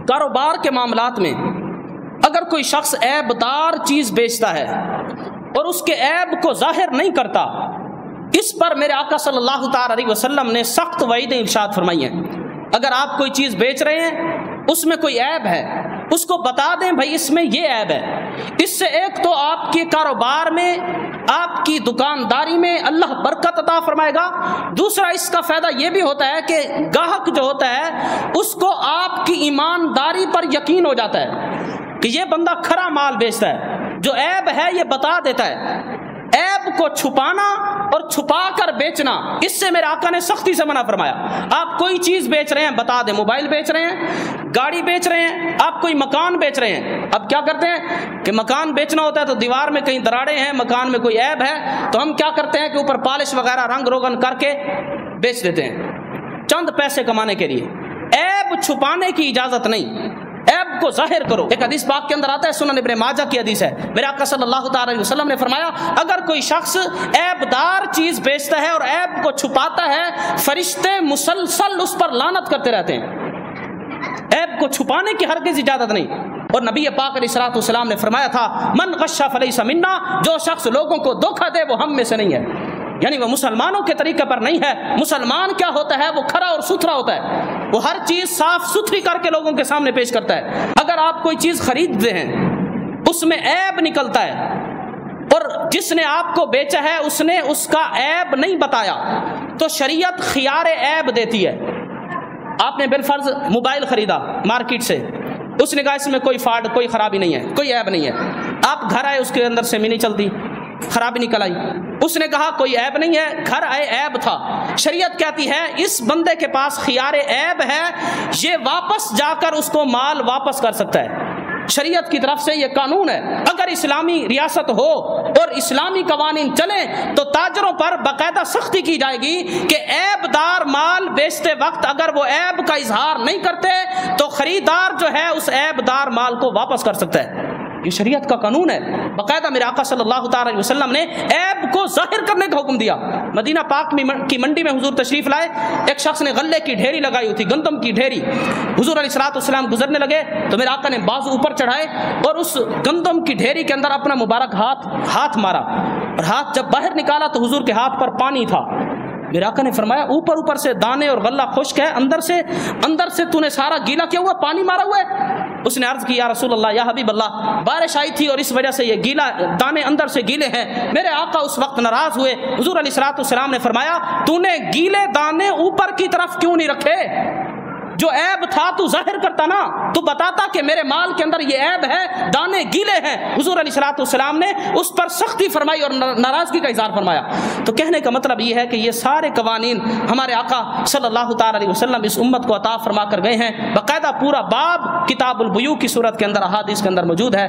کاروبار کے معاملات میں اگر کوئی شخص عیب دار چیز بیچتا ہے اور اس کے عیب کو ظاہر نہیں کرتا، اس پر میرے آقا صلی اللہ تعالی علیہ وسلم نے سخت وعیدیں ارشاد فرمائی ہیں۔ اگر آپ کوئی چیز بیچ رہے ہیں، اس میں کوئی عیب ہے، اس کو بتا دیں بھائی اس میں یہ عیب ہے۔ اس سے ایک تو آپ کے کاروبار میں، آپ کی دکانداری میں اللہ برکت عطا فرمائے گا، دوسرا اس کا فائدہ یہ بھی ہوتا ہے کہ گاہک جو ہوتا ہے اس کو آپ کی ایمانداری پر یقین ہو جاتا ہے کہ یہ بندہ کھرا مال بیچتا ہے، جو عیب ہے یہ بتا دیتا ہے۔ عیب کو چھپانا اور چھپا کر بیچنا، اس سے میرے آقا نے سختی سے منع فرمایا۔ آپ کوئی چیز بیچ رہے ہیں بتا دیں، موبائل بیچ رہے ہیں، گاڑی بیچ رہے ہیں، آپ کوئی مکان بیچ رہے ہیں۔ اب کیا کرتے ہیں کہ مکان بیچنا ہوتا ہے تو دیوار میں کہیں دراڑیں ہیں، مکان میں کوئی عیب ہے تو ہم کیا کرتے ہیں کہ اوپر پالش وغیرہ رنگ روگن کر کے بیچ دیتے ہیں چند پیسے کمانے کے لیے۔ عیب چھپانے کی اجازت نہیں، عیب کو ظاہر کرو۔ ایک حدیث پاک کے اندر آتا ہے، سنن ابن ماجہ کی حدیث ہے، میرے آقا صلی اللہ تعالی علیہ وسلم نے فرمایا اگر کوئی شخص عیب دار چیز بیچتا ہے اور عیب کو چھپاتا ہے، فرشتے مسلسل اس پر لعنت کرتے رہتے ہیں۔ عیب کو چھپانے کی ہرگز اجازت نہیں۔ اور نبی پاک علیہ الصلوۃ والسلام نے فرمایا تھا من غش فلیس منا، جو شخص لوگوں کو دھوکہ دے وہ ہم میں سے نہیں ہے، یعنی وہ مسلمانوں کے طریقے پر نہیں ہے۔ مسلمان کیا ہوتا ہے؟ وہ کھرا اور ستھرا ہوتا ہے، وہ ہر چیز صاف ستھری کر کے لوگوں کے سامنے پیش کرتا ہے۔ اگر آپ کوئی چیز خریدتے ہیں اس میں عیب نکلتا ہے اور جس نے آپ کو بیچا ہے اس نے اس کا عیب نہیں بتایا تو شریعت خیار عیب دیتی ہے۔ آپ نے بالفرض موبائل خریدا مارکیٹ سے، اس نے کہا اس میں کوئی فالٹ، کوئی خرابی نہیں ہے، کوئی عیب نہیں ہے۔ آپ گھر آئے، اس کے اندر سے نہیں چلتی، خرابی نکل آئی، اس نے کہا کوئی عیب نہیں ہے، گھر آئے عیب تھا۔ شریعت کہتی ہے اس بندے کے پاس خیار عیب ہے، یہ واپس جا کر اس کو مال واپس کر سکتا ہے۔ شریعت کی طرف سے یہ قانون ہے۔ اگر اسلامی ریاست ہو اور اسلامی قوانین چلیں تو تاجروں پر باقاعدہ سختی کی جائے گی کہ عیب دار مال بیچتے وقت اگر وہ عیب کا اظہار نہیں کرتے تو خریدار جو ہے اس عیب دار مال کو واپس کر سکتا ہے۔ یہ شریعت کا قانون ہے۔ باقاعدہ میرے آقا صلی اللہ تعالی علیہ وسلم نے عیب کو ظاہر کرنے کا حکم دیا۔ مدینہ پاک کی منڈی میں حضور تشریف لائے، ایک شخص نے غلے کی ڈھیری لگائی ہوئی تھی، گندم کی ڈھیری۔ حضور علیہ الصلوۃ والسلام گزرنے لگے تو میرے آقا نے بازو اوپر چڑھائے اور اس گندم کی ڈھیری کے اندر اپنا مبارک ہاتھ مارا، اور ہاتھ جب باہر نکالا تو حضور کے ہاتھ پر پانی تھا۔ میرے آقا نے فرمایا اوپر سے دانے اور غلہ خشک ہے، اندر سے تو نے سارا گیلا کیا ہوا، پانی مارا ہوا ہے۔ اس نے عرض کی یا رسول اللہ، یا حبیب اللہ، بارش آئی تھی اور اس وجہ سے یہ گیلا دانے اندر سے گیلے ہیں۔ میرے آقا اس وقت ناراض ہوئے۔ حضور علیہ الصلوۃ والسلام نے فرمایا تو نے گیلے دانے اوپر کی طرف کیوں نہیں رکھے؟ جو عیب تھا تو ظاہر کرتا نا، تو بتاتا کہ میرے مال کے اندر یہ عیب ہے، دانے گیلے ہیں۔ حضور علیہ الصلوۃ والسلام نے اس پر سختی فرمائی اور ناراضگی کا اظہار فرمایا۔ تو کہنے کا مطلب یہ ہے کہ یہ سارے قوانین ہمارے آقا صلی اللہ تعالی علیہ وسلم اس امت کو عطا فرما کر گئے ہیں۔ باقاعدہ پورا باب کتاب البیوع کی صورت کے اندر، احادیث کے اندر موجود ہے۔